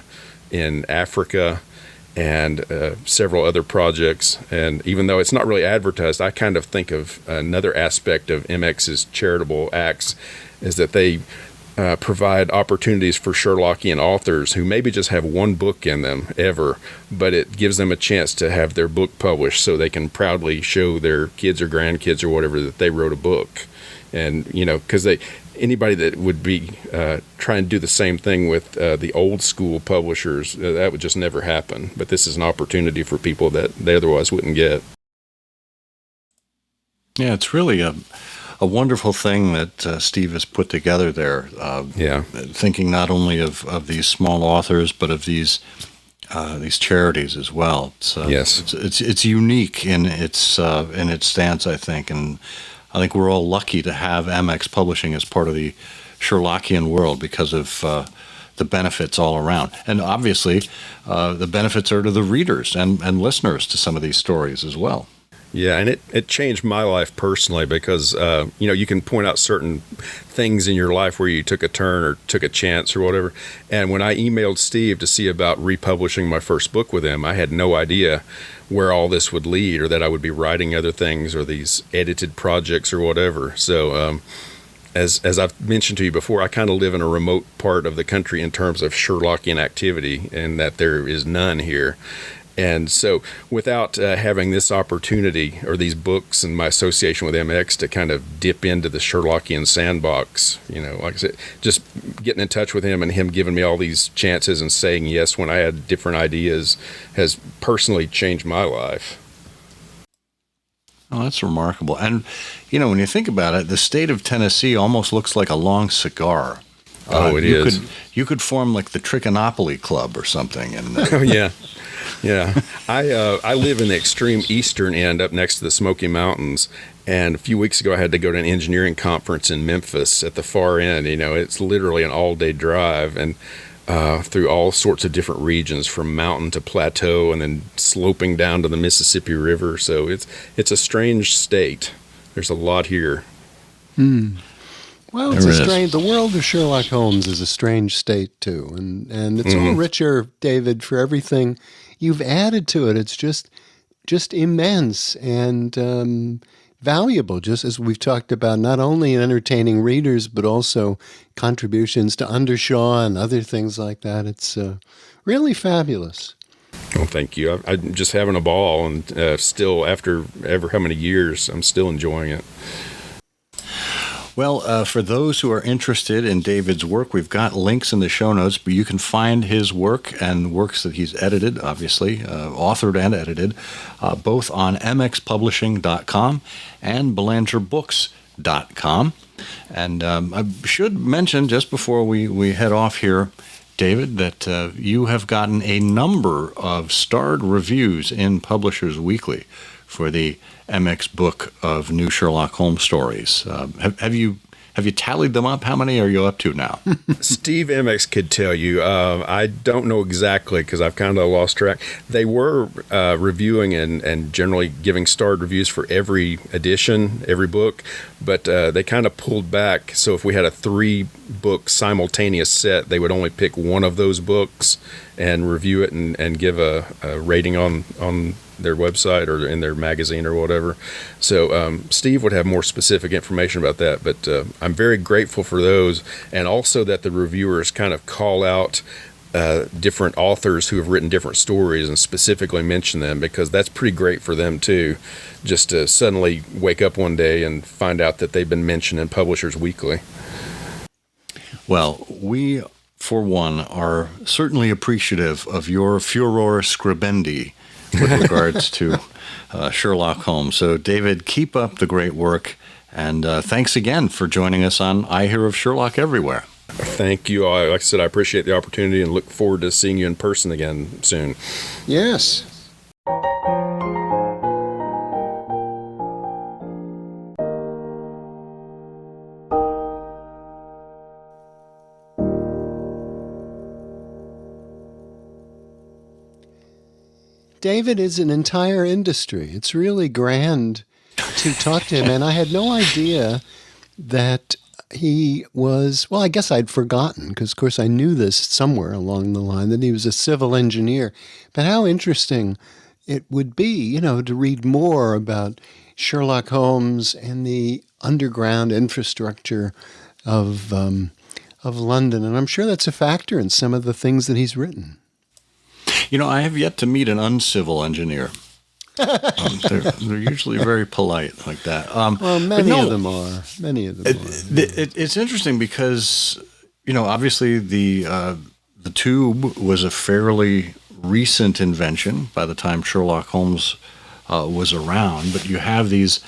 in Africa and several other projects. And even though it's not really advertised, I kind of think of another aspect of MX's charitable acts is that they provide opportunities for Sherlockian authors who maybe just have one book in them ever, but it gives them a chance to have their book published so they can proudly show their kids or grandkids or whatever that they wrote a book. And, because anybody that would be trying to do the same thing with the old school publishers, that would just never happen. But this is an opportunity for people that they otherwise wouldn't get. Yeah, it's really a wonderful thing that Steve has put together there. Thinking not only of these small authors, but of these charities as well. So yes, it's unique in its stance, I think, and I think we're all lucky to have MX Publishing as part of the Sherlockian world because of the benefits all around, and obviously the benefits are to the readers and listeners to some of these stories as well. Yeah, and it changed my life personally because, you can point out certain things in your life where you took a turn or took a chance or whatever. And when I emailed Steve to see about republishing my first book with him, I had no idea where all this would lead or that I would be writing other things or these edited projects or whatever. So as I've mentioned to you before, I kind of live in a remote part of the country in terms of Sherlockian activity, and that there is none here. And so without having this opportunity or these books and my association with MX to kind of dip into the Sherlockian sandbox, like I said, just getting in touch with him and him giving me all these chances and saying yes when I had different ideas has personally changed my life. Oh, that's remarkable. And, when you think about it, the state of Tennessee almost looks like a long cigar. It is. You could form like the Trichinopoly Club or something. And Oh, yeah. Yeah. I live in the extreme eastern end up next to the Smoky Mountains. And a few weeks ago, I had to go to an engineering conference in Memphis at the far end. It's literally an all-day drive. And through all sorts of different regions, from mountain to plateau, and then sloping down to the Mississippi River. So it's a strange state. There's a lot here. Well, it's the world of Sherlock Holmes is a strange state too, and it's all richer, David, for everything you've added to it. It's just immense and valuable, just as we've talked about, not only in entertaining readers, but also contributions to Undershaw and other things like that. It's really fabulous. Well, thank you. I'm just having a ball, and still, after ever how many years, I'm still enjoying it. Well, for those who are interested in David's work, we've got links in the show notes, but you can find his work and works that he's edited, obviously, authored and edited, both on mxpublishing.com and belangerbooks.com. And I should mention, just before we head off here, David, that you have gotten a number of starred reviews in Publishers Weekly for the MX book of new Sherlock Holmes stories. Have you tallied them up? How many are you up to now? Steve MX could tell you. I don't know exactly because I've kind of lost track. They were reviewing and generally giving starred reviews for every edition, every book, but they kind of pulled back. So if we had a 3-book simultaneous set, they would only pick one of those books and review it and give a rating on their website or in their magazine or whatever. So Steve would have more specific information about that, but I'm very grateful for those, and also that the reviewers kind of call out different authors who have written different stories and specifically mention them, because that's pretty great for them too, just to suddenly wake up one day and find out that they've been mentioned in Publishers Weekly. Well, we, for one, are certainly appreciative of your furor scribendi with regards to Sherlock Holmes. So, David, keep up the great work, and thanks again for joining us on I Hear of Sherlock Everywhere. Thank you. Like I said, I appreciate the opportunity and look forward to seeing you in person again soon. Yes. David is an entire industry. It's really grand to talk to him. And I had no idea that he was, well, I guess I'd forgotten, because, of course, I knew this somewhere along the line, that he was a civil engineer. But how interesting it would be, to read more about Sherlock Holmes and the underground infrastructure of London. And I'm sure that's a factor in some of the things that he's written. I have yet to meet an uncivil engineer. They're usually very polite like that. Well, many of them are. It's interesting because, obviously the tube was a fairly recent invention by the time Sherlock Holmes was around. But you have these,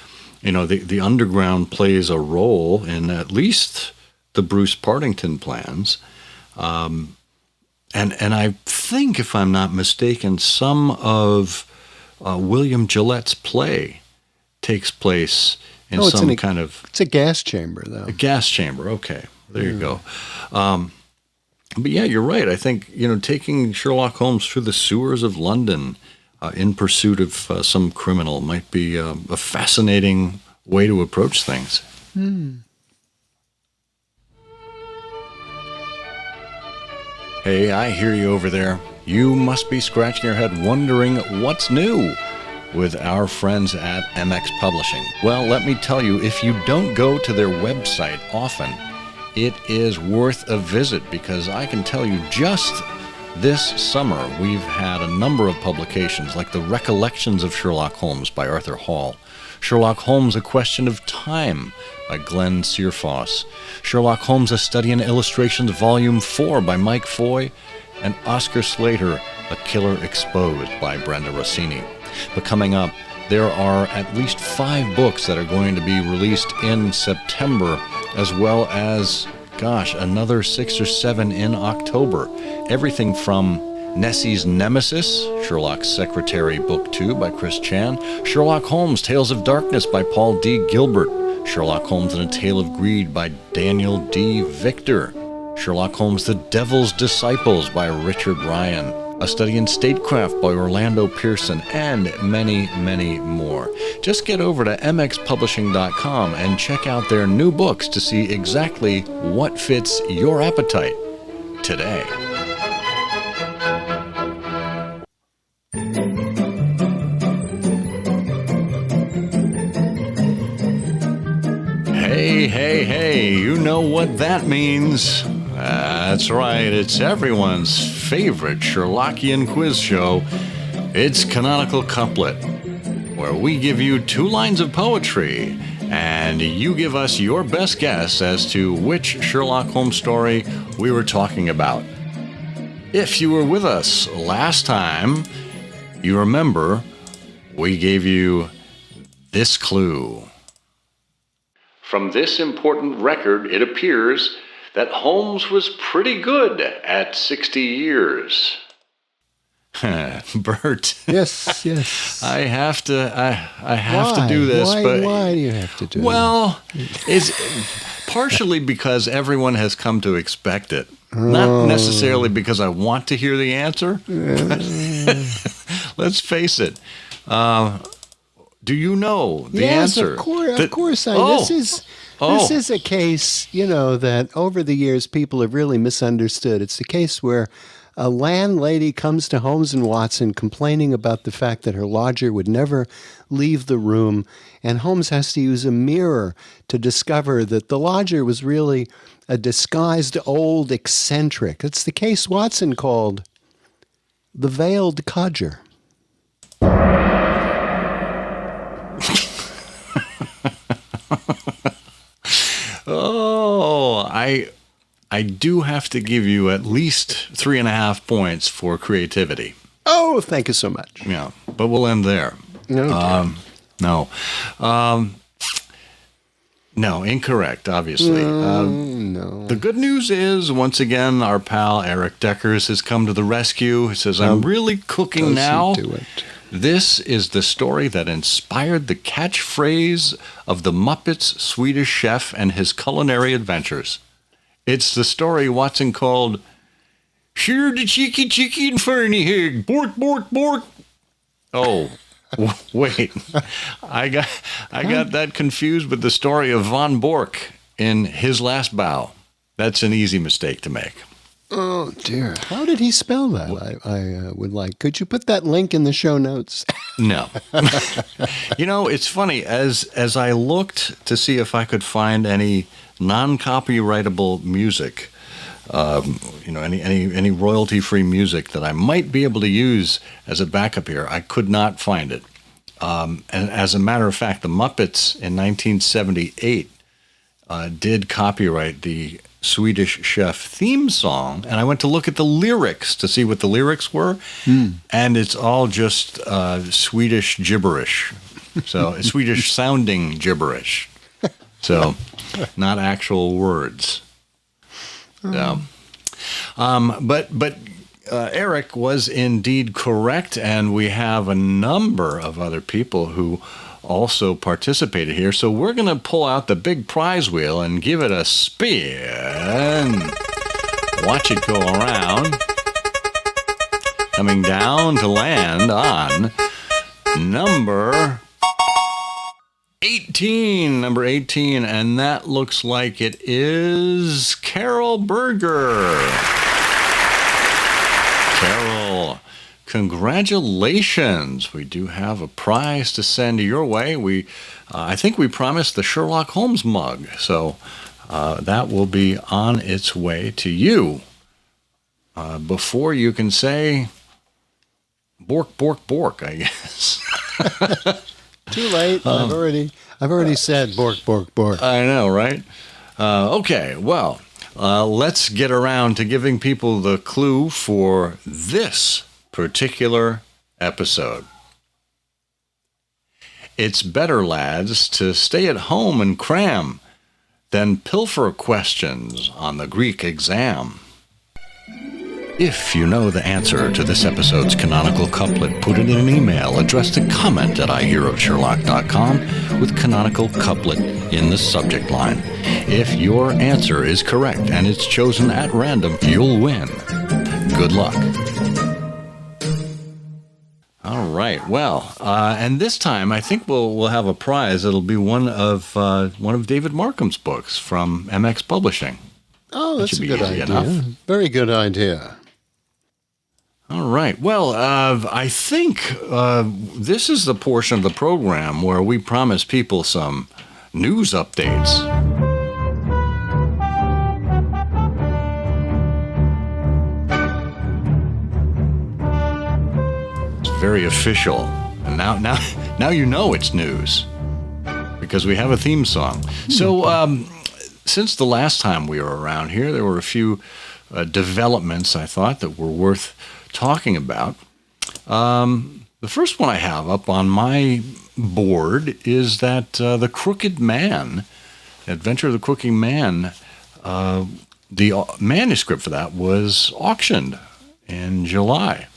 the underground plays a role in at least the Bruce Partington plans. And I think, if I'm not mistaken, some of William Gillette's play takes place in kind of... It's a gas chamber, though. A gas chamber, okay. There you go. But yeah, you're right. I think, taking Sherlock Holmes through the sewers of London in pursuit of some criminal might be a fascinating way to approach things. Hey, I hear you over there. You must be scratching your head wondering what's new with our friends at MX Publishing. Well, let me tell you, if you don't go to their website often, it is worth a visit, because I can tell you just this summer we've had a number of publications like The Recollections of Sherlock Holmes by Arthur Hall, Sherlock Holmes, A Question of Time by Glenn Searfoss, Sherlock Holmes, A Study in Illustrations, Volume 4 by Mike Foy, and Oscar Slater, A Killer Exposed by Brenda Rossini. But coming up, there are at least 5 books that are going to be released in September, as well as, another 6 or 7 in October. Everything from Nessie's Nemesis, Sherlock's Secretary, Book 2 by Chris Chan, Sherlock Holmes, Tales of Darkness by Paul D. Gilbert, Sherlock Holmes and a Tale of Greed by Daniel D. Victor, Sherlock Holmes, The Devil's Disciples by Richard Ryan, A Study in Statecraft by Orlando Pearson, and many, many more. Just get over to mxpublishing.com and check out their new books to see exactly what fits your appetite today. Hey, you know what that means. That's right, it's everyone's favorite Sherlockian quiz show. It's Canonical Couplet, where we give you 2 lines of poetry, and you give us your best guess as to which Sherlock Holmes story we were talking about. If you were with us last time, you remember we gave you this clue. From this important record, it appears that Holmes was pretty good at 60 years. Bert. Yes. I have to do this. Why do you have to do it? Well, it's partially because everyone has come to expect it. Not necessarily because I want to hear the answer. Let's face it. Do you know the answer? Yes, of course I do. This is a case, that over the years people have really misunderstood. It's a case where a landlady comes to Holmes and Watson complaining about the fact that her lodger would never leave the room, and Holmes has to use a mirror to discover that the lodger was really a disguised old eccentric. It's the case Watson called the Veiled Codger. I do have to give you at least 3.5 points for creativity. Oh, thank you so much. Yeah, but we'll end there. Okay. No, incorrect, obviously. No. The good news is, once again, our pal Eric Deckers has come to the rescue. He says, I'm really cooking now. Do it. This is the story that inspired the catchphrase of the Muppets' Swedish chef and his culinary adventures. It's the story Watson called, "Sure the cheeky and ferny hig, bork, bork, bork." Oh, wait. I got that confused with the story of Von Bork in His Last Bow. That's an easy mistake to make. Oh, dear. How did he spell that? I would like. Could you put that link in the show notes? No. It's funny. As I looked to see if I could find any non-copyrightable music, any royalty-free music that I might be able to use as a backup here, I could not find it. And as a matter of fact, the Muppets in 1978 did copyright the Swedish Chef theme song, and I went to look at the lyrics to see what the lyrics were, and it's all just Swedish gibberish. So Swedish sounding gibberish. So not actual words. So, but Eric was indeed correct, and we have a number of other people who also participated here. So we're going to pull out the big prize wheel and give it a spin. Watch it go around. Coming down to land on number 18. Number 18. And that looks like it is Carol Berger. Carol, congratulations. We do have a prize to send your way. I think we promised the Sherlock Holmes mug, so that will be on its way to you. Before you can say bork, bork, bork, I guess. Too late. I've already said bork, bork, bork. I know, right? Okay, well, let's get around to giving people the clue for this particular episode. It's better, lads, to stay at home and cram than pilfer questions on the Greek exam. If you know the answer to this episode's canonical couplet, put it in an email addressed to comment@ihearofsherlock.com with canonical couplet in the subject line. If your answer is correct and it's chosen at random, you'll win. Good luck. All right. Well, and this time I think we'll have a prize. It'll be one of David Marcum's books from MX Publishing. Oh, that's a good idea. Enough. Very good idea. All right. Well, I think this is the portion of the program where we promise people some news updates. It's very official. And now you know it's news because we have a theme song. So since the last time we were around here, there were a few developments I thought that were worth talking about. The first one I have up on my board is that the Crooked Man, Adventure of the Crooked Man, the manuscript for that was auctioned in July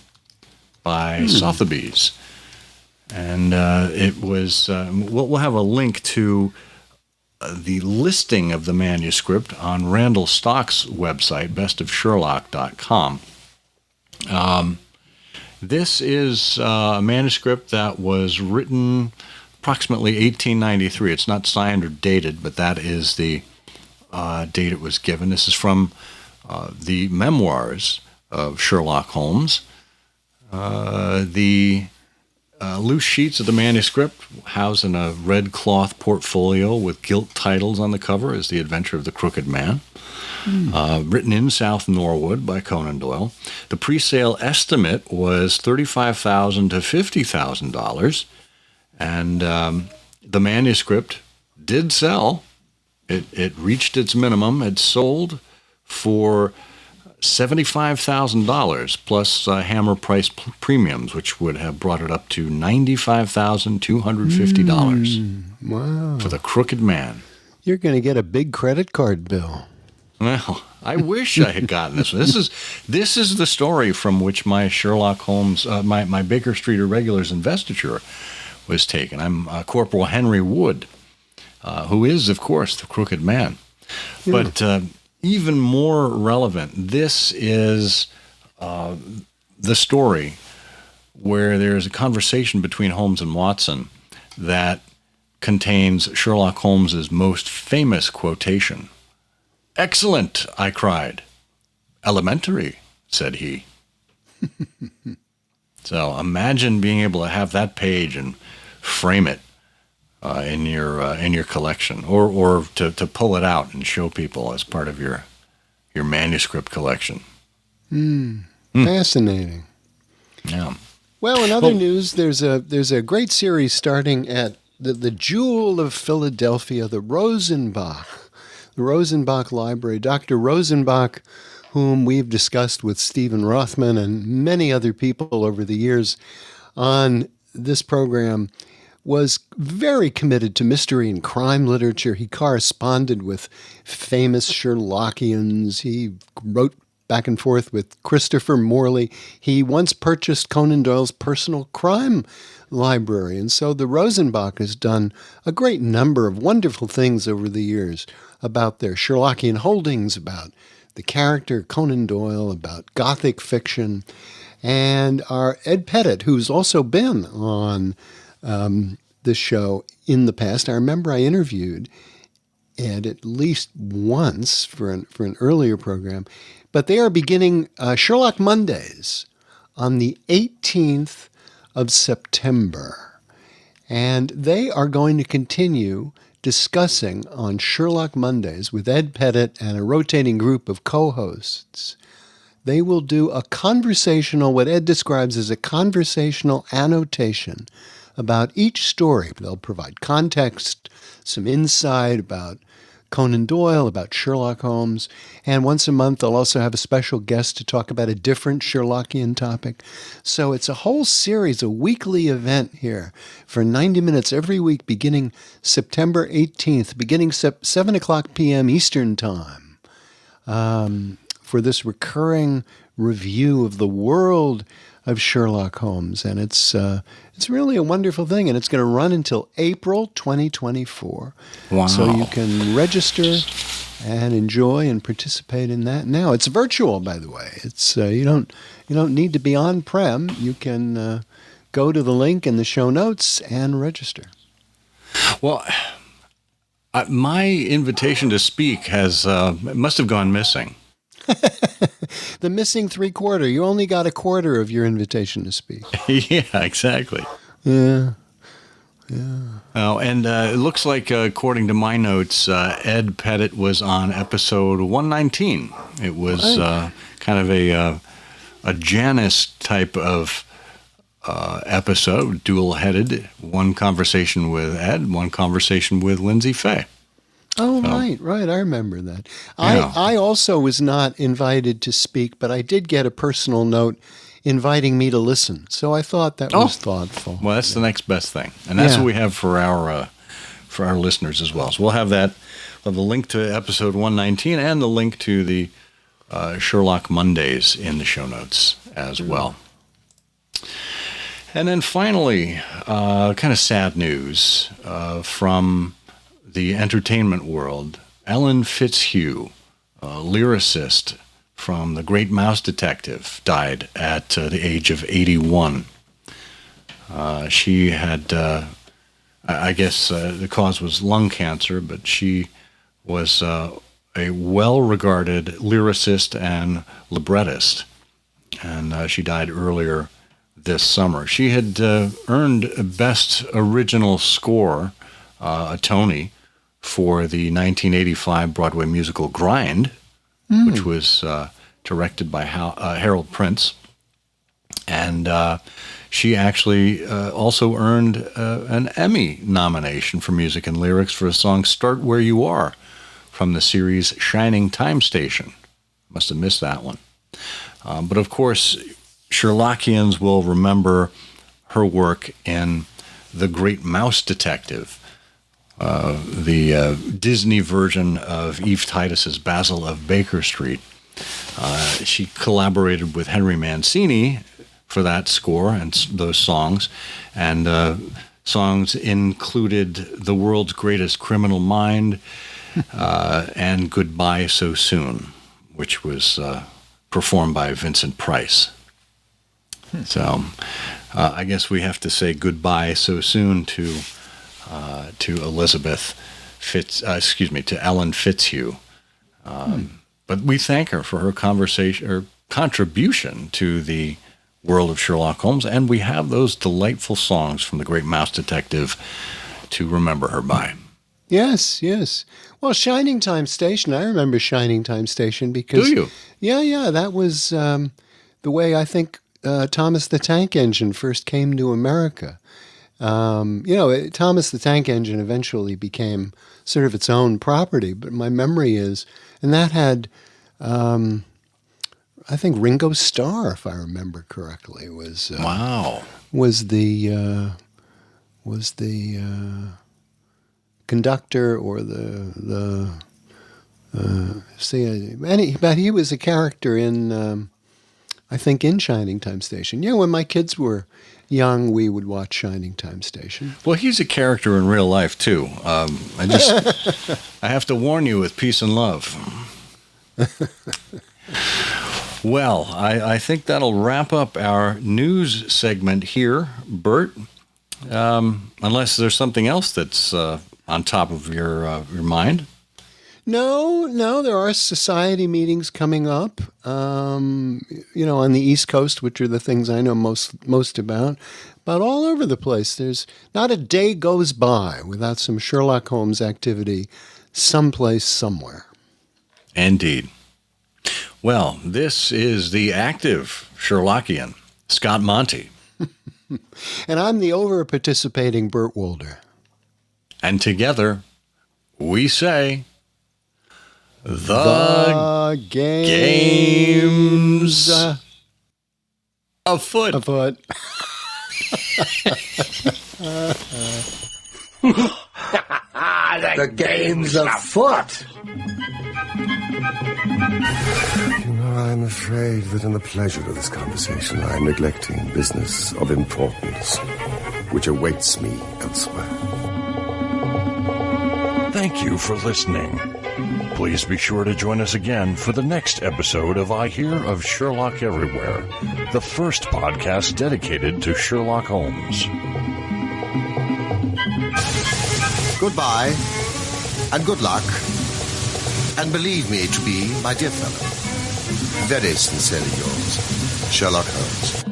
by Sotheby's. And it was, we'll have a link to the listing of the manuscript on Randall Stock's website, bestofsherlock.com. This is a manuscript that was written approximately 1893. It's not signed or dated, but that is the date it was given. This is from the memoirs of Sherlock Holmes. The loose sheets of the manuscript housed in a red cloth portfolio with gilt titles on the cover is The Adventure of the Crooked Man. Written in South Norwood by Conan Doyle. The pre-sale estimate was $35,000 to $50,000, and the manuscript did sell. It reached its minimum. It sold for $75,000 plus hammer price premiums, which would have brought it up to $95,250. Wow. For the Crooked Man. You're going to get a big credit card bill. Well, I wish I had gotten this one. This is the story from which my Sherlock Holmes, my Baker Street Irregulars investiture was taken. I'm Corporal Henry Wood, who is, of course, the Crooked Man. Yeah. But even more relevant, this is the story where there's a conversation between Holmes and Watson that contains Sherlock Holmes's most famous quotation. "Excellent," I cried. "Elementary," said he. So imagine being able to have that page and frame it in your collection, or to pull it out and show people as part of your manuscript collection. Fascinating. Yeah. Well, in other news, there's a great series starting at the Jewel of Philadelphia, the Rosenbach Library. Dr. Rosenbach, whom we've discussed with Stephen Rothman and many other people over the years on this program, was very committed to mystery and crime literature. He corresponded with famous Sherlockians. He wrote back and forth with Christopher Morley. He once purchased Conan Doyle's personal crime library. And so the Rosenbach has done a great number of wonderful things over the years about their Sherlockian holdings, about the character Conan Doyle, about Gothic fiction. And our Ed Pettit, who's also been on this show in the past. I remember I interviewed Ed at least once for an earlier program. But they are beginning Sherlock Mondays on the 18th of September. And they are going to continue discussing on Sherlock Mondays with Ed Pettit and a rotating group of co-hosts. They will do a conversational, what Ed describes as a conversational annotation about each story. They'll provide context, some insight about Conan Doyle, about Sherlock Holmes. And once a month, I'll also have a special guest to talk about a different Sherlockian topic. So it's a whole series, a weekly event here for 90 minutes every week, beginning September 18th, beginning 7 o'clock p.m. Eastern Time, for this recurring review of the world of Sherlock Holmes. And it's really a wonderful thing, and it's going to run until April 2024. Wow. So you can register and enjoy and participate in that now. It's virtual, by the way. It's you don't need to be on-prem. You can go to the link in the show notes and register. Well, my invitation to speak must have gone missing. The missing 3/4. You only got 1/4 of your invitation to speak. Yeah, exactly. Yeah. Oh, and it looks like, according to my notes, Ed Pettit was on episode 119. It was kind of a Janus type of episode, dual-headed. One conversation with Ed, one conversation with Lindsay Fay. Oh, right. I remember that. Yeah. I also was not invited to speak, but I did get a personal note inviting me to listen. So I thought that was thoughtful. Well, that's the next best thing. And that's what we have for our listeners as well. So we'll have that. We'll have the link to episode 119 and the link to the Sherlock Mondays in the show notes as well. And then finally, kind of sad news from the entertainment world. Ellen Fitzhugh, a lyricist from The Great Mouse Detective, died at the age of 81. She had, I guess the cause was lung cancer, but she was a well-regarded lyricist and librettist, and she died earlier this summer. She had earned Best Original Score, a Tony, for the 1985 Broadway musical Grind, which was directed by Harold Prince. And she actually also earned an Emmy nomination for music and lyrics for a song, Start Where You Are, from the series Shining Time Station. Must have missed that one. But of course, Sherlockians will remember her work in The Great Mouse Detective, the Disney version of Eve Titus's Basil of Baker Street. She collaborated with Henry Mancini for that score and those songs, and songs included The World's Greatest Criminal Mind and Goodbye So Soon, which was performed by Vincent Price. So I guess we have to say goodbye so soon to Elizabeth to Ellen Fitzhugh. But we thank her for her contribution to the world of Sherlock Holmes, and we have those delightful songs from The Great Mouse Detective to remember her by. Yes. Well, Shining Time Station, I remember Shining Time Station because... Do you? Yeah, that was the way I think Thomas the Tank Engine first came to America. Thomas the Tank Engine eventually became sort of its own property, but my memory is, and that had, I think Ringo Starr, if I remember correctly, was the conductor or but he was a character in, I think, in Shining Time Station. Yeah, when my kids were young, we would watch Shining Time Station. Well, he's a character in real life, too. I have to warn you with peace and love. Well, I think that'll wrap up our news segment here, Bert. Unless there's something else that's on top of your mind. No, there are society meetings coming up, on the East Coast, which are the things I know most about. But all over the place, there's not a day goes by without some Sherlock Holmes activity someplace, somewhere. Indeed. Well, this is the active Sherlockian, Scott Monty. And I'm the over-participating Bert Wolder. And together, we say... The game's afoot. Afoot. The game's afoot. I'm afraid that in the pleasure of this conversation, I am neglecting business of importance, which awaits me elsewhere. Thank you for listening. Please be sure to join us again for the next episode of I Hear of Sherlock Everywhere, the first podcast dedicated to Sherlock Holmes. Goodbye, and good luck, and believe me to be, my dear fellow, very sincerely yours, Sherlock Holmes.